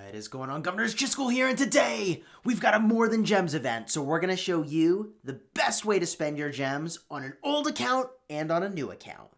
What is going on, Governors? Chisgule here, and today we've got a More Than Gems event. So we're going to show you the best way to spend your gems on an old account and on a new account.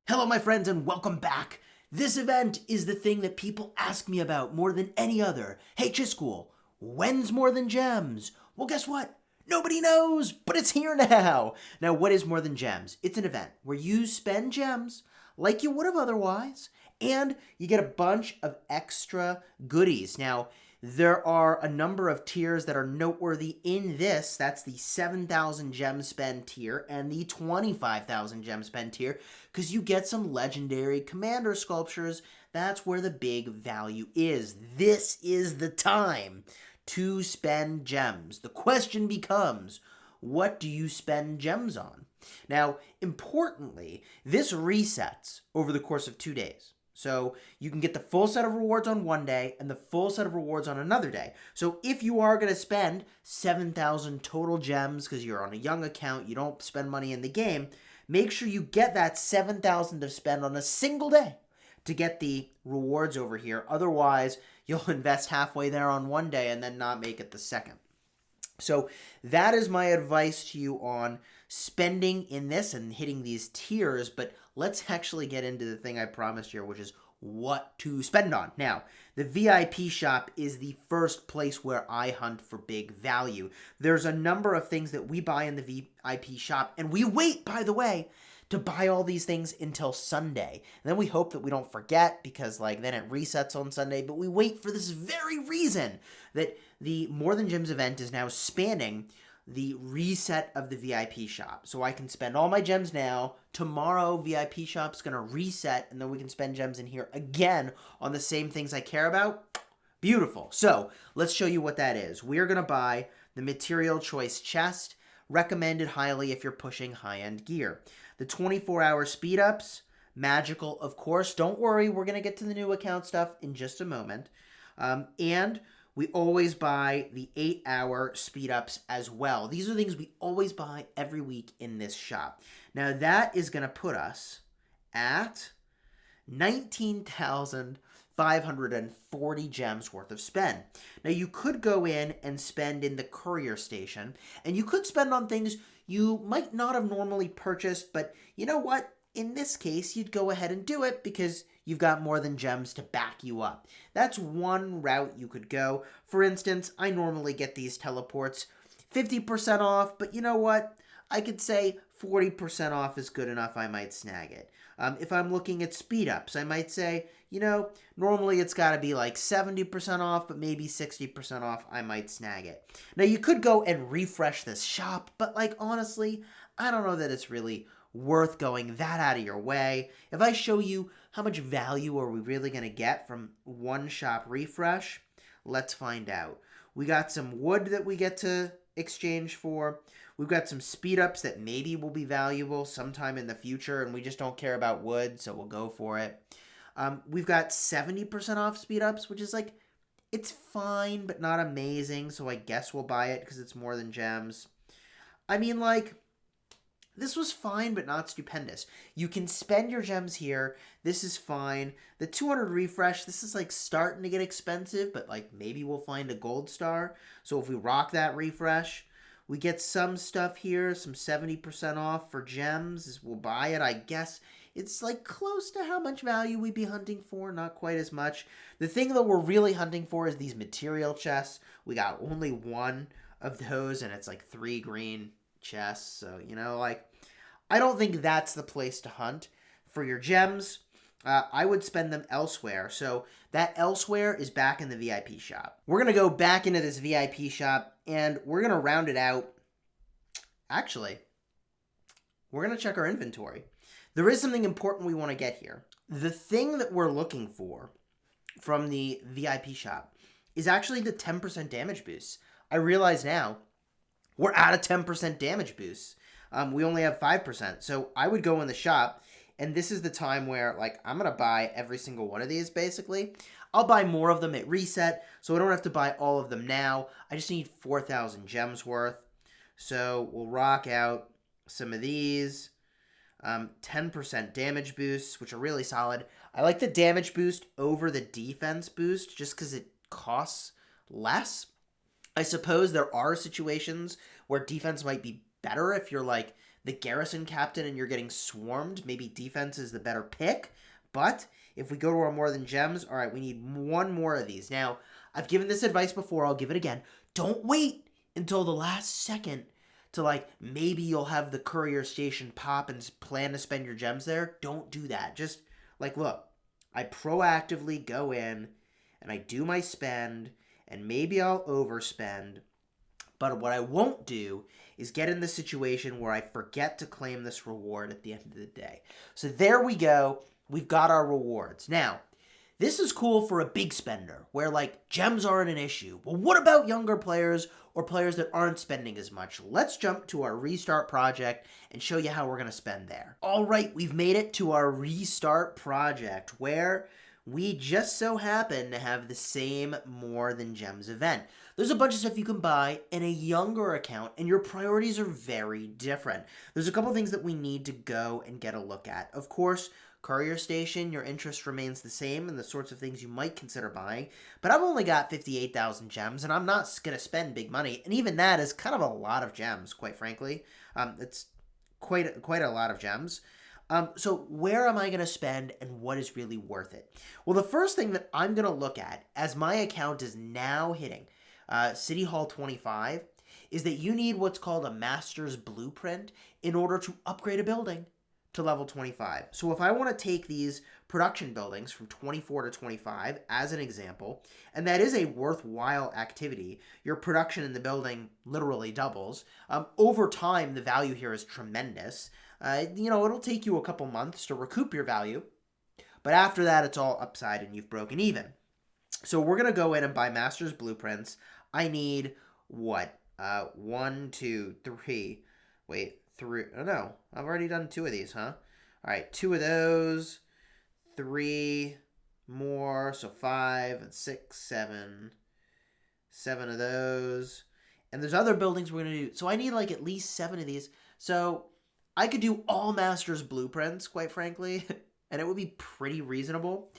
Hello, my friends, and welcome back. This event is the thing that people ask me about more than any other. Hey, Chisgule, when's More Than Gems? Well, guess what? Nobody knows, but it's here now. Now, what is More Than Gems? It's an event where you spend gems like you would have otherwise, and you get a bunch of extra goodies. Now, there are a number of tiers that are noteworthy in this. That's the 7,000 gem spend tier and the 25,000 gem spend tier, because you get some legendary commander sculptures. That's where the big value is. This is the time to spend gems. The question becomes, what do you spend gems on? Now, importantly, this resets over the course of 2 days. So you can get the full set of rewards on one day and the full set of rewards on another day. So if you are going to spend 7,000 total gems because you're on a young account, you don't spend money in the game, make sure you get that 7,000 to spend on a single day to get the rewards over here. Otherwise, you'll invest halfway there on one day and then not make it the second. So that is my advice to you on spending in this and hitting these tiers. But let's actually get into the thing I promised here, which is what to spend on. Now, the VIP shop is the first place where I hunt for big value. There's a number of things that we buy in the VIP shop, and we wait, by the way, to buy all these things until Sunday. And then we hope that we don't forget, because then it resets on Sunday, but we wait for this very reason that the More Than Gems event is now spanning the reset of the VIP shop. So I can spend all my gems now. Tomorrow, VIP shop's going to reset, and then we can spend gems in here again on the same things I care about. Beautiful. So let's show you what that is. We're going to buy the Material Choice Chest, recommended highly if you're pushing high-end gear. The 24-hour speed-ups, magical, of course. Don't worry, we're going to get to the new account stuff in just a moment. And we always buy the 8-hour speed-ups as well. These are things we always buy every week in this shop. Now, that is going to put us at 19,540 gems worth of spend. Now, you could go in and spend in the courier station, and you could spend on things you might not have normally purchased, but you know what? In this case, you'd go ahead and do it because you've got More Than Gems to back you up. That's one route you could go. For instance, I normally get these teleports 50% off, but you know what? I could say 40% off is good enough. I might snag it. If I'm looking at speed ups, I might say, normally it's got to be like 70% off, but maybe 60% off. I might snag it. Now, you could go and refresh this shop, but honestly, I don't know that it's really worth going that out of your way. If I show you how much value are we really going to get from one shop refresh, let's find out. We got some wood that we get to exchange for. We've got some speed ups that maybe will be valuable sometime in the future, and we just don't care about wood, so we'll go for it. We've got 70% off speed ups, which is it's fine, but not amazing, so I guess we'll buy it because it's More Than Gems. I mean, this was fine, but not stupendous. You can spend your gems here. This is fine. The 200 refresh, this is starting to get expensive, but maybe we'll find a gold star. So if we rock that refresh, we get some stuff here, some 70% off for gems. We'll buy it, I guess. It's close to how much value we'd be hunting for, not quite as much. The thing that we're really hunting for is these material chests. We got only one of those, and it's 3 green chests. So, I don't think that's the place to hunt for your gems. I would spend them elsewhere. So that elsewhere is back in the VIP shop. We're going to go back into this VIP shop, and we're going to round it out. Actually, we're going to check our inventory. There is something important we want to get here. The thing that we're looking for from the VIP shop is actually the 10% damage boost. I realize now we're at a 10% damage boost. We only have 5%. So I would go in the shop, and this is the time where, I'm going to buy every single one of these, basically. I'll buy more of them at reset, so I don't have to buy all of them now. I just need 4,000 gems worth. So we'll rock out some of these. 10% damage boosts, which are really solid. I like the damage boost over the defense boost just because it costs less. I suppose there are situations where defense might be better if you're like the garrison captain and you're getting swarmed. Maybe defense is the better pick. But if we go to our more than gems, all right, we need one more of these. Now, I've given this advice before. I'll give it again. Don't wait until the last second to like maybe you'll have the courier station pop and plan to spend your gems there. Don't do that. Just like, look, I proactively go in and I do my spend and maybe I'll overspend. But what I won't do is get in the situation where I forget to claim this reward at the end of the day. So there we go. We've got our rewards. Now, this is cool for a big spender where like gems aren't an issue. Well, what about younger players or players that aren't spending as much? Let's jump to our restart project and show you how we're going to spend there. All right, we've made it to our restart project where we just so happen to have the same More Than Gems event. There's a bunch of stuff you can buy in a younger account, and your priorities are very different. There's a couple things that we need to go and get a look at. Of course, Courier Station, your interest remains the same in the sorts of things you might consider buying, but I've only got 58,000 gems, and I'm not going to spend big money, and even that is kind of a lot of gems, quite frankly. It's quite a lot of gems. So where am I going to spend and what is really worth it? Well, the first thing that I'm going to look at as my account is now hitting City Hall 25 is that you need what's called a Master's Blueprint in order to upgrade a building to level 25. So if I want to take these production buildings from 24 to 25 as an example, and that is a worthwhile activity, your production in the building literally doubles. Over time, the value here is tremendous. It'll take you a couple months to recoup your value, but after that, it's all upside and you've broken even. So we're going to go in and buy Master's Blueprints. I need what? 1, 2, 3. Wait, 3. Oh, no. I've already done 2 of these, huh? All right, 2 of those. 3 more. So 5 and 6, 7. 7 of those. And there's other buildings we're going to do. So I need like at least 7 of these. So I could do all Master's Blueprints, quite frankly, and it would be pretty reasonable.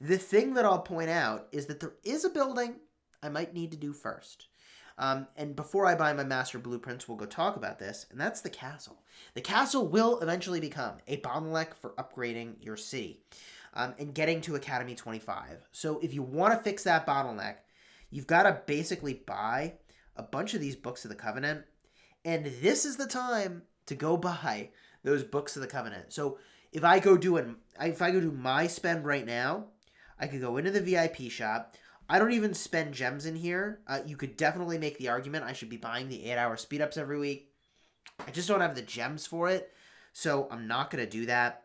The thing that I'll point out is that there is a building I might need to do first. And before I buy my Master Blueprints, we'll go talk about this, and that's the castle. The castle will eventually become a bottleneck for upgrading your city and getting to Academy 25. So if you want to fix that bottleneck, you've got to basically buy a bunch of these Books of the Covenant, and this is the time to go buy those Books of the Covenant. So if I go do my spend right now, I could go into the VIP shop. I don't even spend gems in here. You could definitely make the argument I should be buying the 8-hour speed ups every week. I just don't have the gems for it, so I'm not going to do that.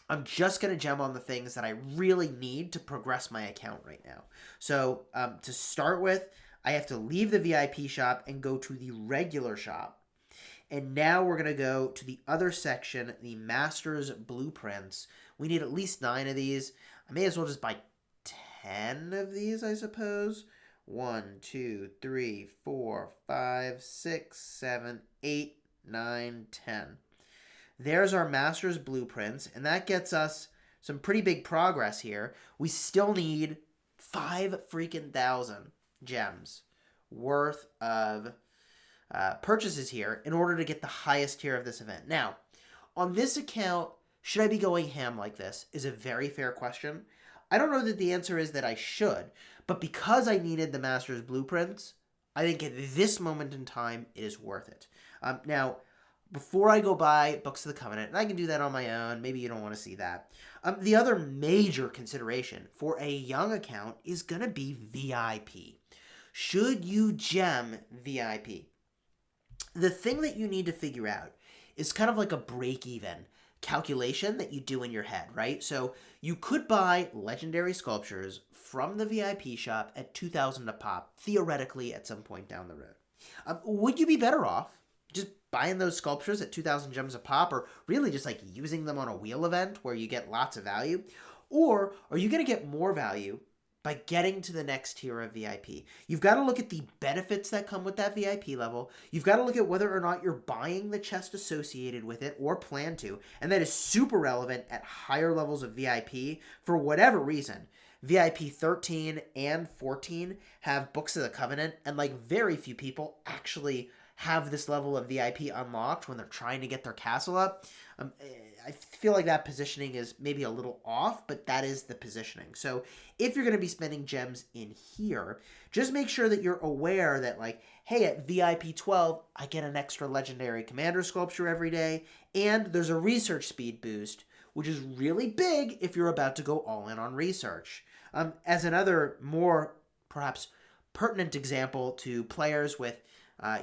I'm just going to gem on the things that I really need to progress my account right now. So to start with, I have to leave the VIP shop and go to the regular shop. And now we're going to go to the other section, the Master's Blueprints. We need at least 9 of these. I may as well just buy 10 of these, I suppose. 1, 2, 3, 4, 5, 6, 7, 8, 9, 10. There's our Master's Blueprints, and that gets us some pretty big progress here. We still need 5 freaking thousand gems worth of purchases here in order to get the highest tier of this event. Now, on this account, should I be going ham like this is a very fair question. I don't know that the answer is that I should, but because I needed the Master's Blueprints, I think at this moment in time, it is worth it. Now, before I go buy Books of the Covenant, and I can do that on my own, maybe you don't want to see that. The other major consideration for a young account is going to be VIP. Should you gem VIP? The thing that you need to figure out is kind of like a break-even calculation that you do in your head, right? So you could buy legendary sculptures from the VIP shop at 2,000 a pop, theoretically at some point down the road. Would you be better off just buying those sculptures at 2,000 gems a pop, or really just like using them on a wheel event where you get lots of value? Or are you going to get more value by getting to the next tier of VIP. You've got to look at the benefits that come with that VIP level. You've got to look at whether or not you're buying the chest associated with it or plan to. And that is super relevant at higher levels of VIP for whatever reason. VIP 13 and 14 have Books of the Covenant, and like very few people actually have this level of VIP unlocked when they're trying to get their castle up. I feel like that positioning is maybe a little off, but that is the positioning. So if you're going to be spending gems in here, just make sure that you're aware that like, hey, at VIP 12, I get an extra legendary commander sculpture every day, and there's a research speed boost, which is really big if you're about to go all in on research. As another more perhaps pertinent example to players with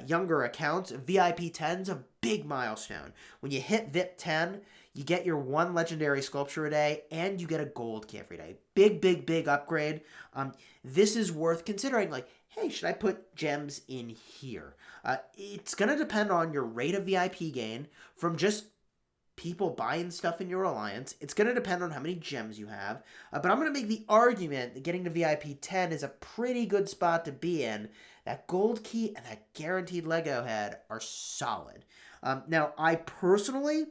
younger accounts, VIP 10 is a big milestone. When you hit VIP 10, you get your 1 legendary sculpture a day, and you get a gold key every day. Big, big, big upgrade. This is worth considering, like, hey, should I put gems in here? It's going to depend on your rate of VIP gain from just people buying stuff in your alliance. It's going to depend on how many gems you have. But I'm going to make the argument that getting to VIP 10 is a pretty good spot to be in. That gold key and that guaranteed Lego head are solid. Now, I personally,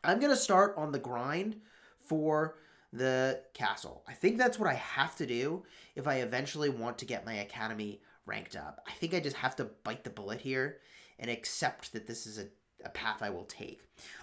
I'm going to start on the grind for the castle. I think that's what I have to do if I eventually want to get my academy ranked up. I think I just have to bite the bullet here and accept that this is a path I will take.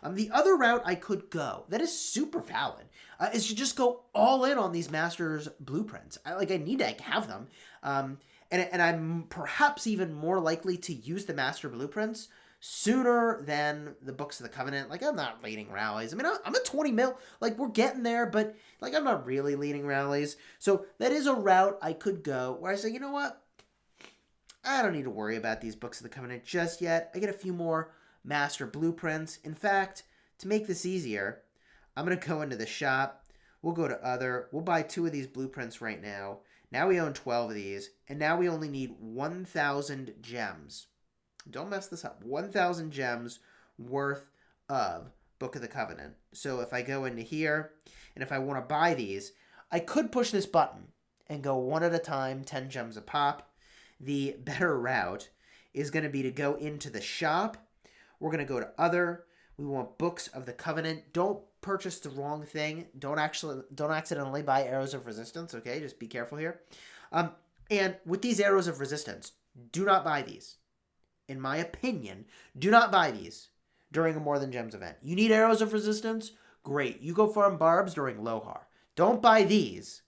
The other route I could go, that is super valid, is to just go all in on these Masters blueprints. I need to have them. And I'm perhaps even more likely to use the Master blueprints sooner than the Books of the Covenant. Like, I'm not leading rallies. I mean, I'm at 20 mil. Like, we're getting there, but, like, I'm not really leading rallies. So that is a route I could go where I say, you know what? I don't need to worry about these Books of the Covenant just yet. I get a few more Master blueprints. In fact, to make this easier, I'm going to go into the shop. We'll go to other. We'll buy 2 of these blueprints right now. Now we own 12 of these, and now we only need 1,000 gems. Don't mess this up. 1,000 gems worth of Book of the Covenant. So if I go into here, and if I want to buy these, I could push this button and go one at a time, 10 gems a pop. The better route is going to be to go into the shop. We're going to go to other. We want Books of the Covenant. Don't purchase the wrong thing. Don't accidentally buy Arrows of Resistance, okay? Just be careful here. And with these Arrows of Resistance, do not buy these. In my opinion, do not buy these during a More Than Gems event. You need Arrows of Resistance? Great. You go farm barbs during Lohar. Don't buy these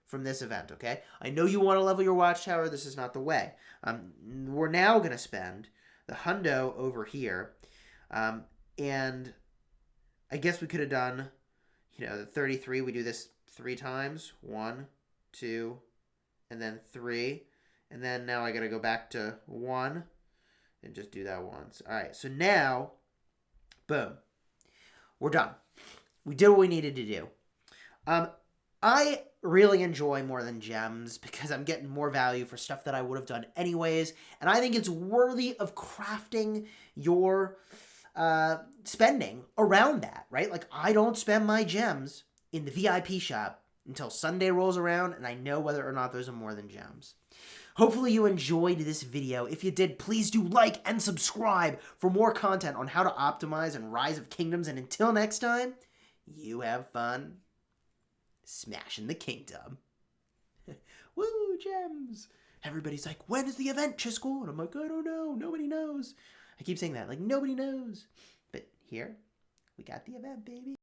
from this event, okay? I know you want to level your watchtower. This is not the way. We're now going to spend the hundo over here. And I guess we could have done, the 33. We do this 3 times. 1, 2, and then 3. And then now I got to go back to 1 and just do that once. All right, so now, boom. We're done. We did what we needed to do. I really enjoy More Than Gems because I'm getting more value for stuff that I would have done anyways, and I think it's worthy of crafting your spending around that, right? Like, I don't spend my gems in the VIP shop until Sunday rolls around and I know whether or not there's a More Than Gems. Hopefully you enjoyed this video. If you did, please do like and subscribe for more content on how to optimize in Rise of Kingdoms. And until next time, you have fun smashing the kingdom. Woo, gems. Everybody's like, when is the event, Chisgule? And I'm like, I don't know. Nobody knows. I keep saying that, like, nobody knows. But here, we got the event, baby.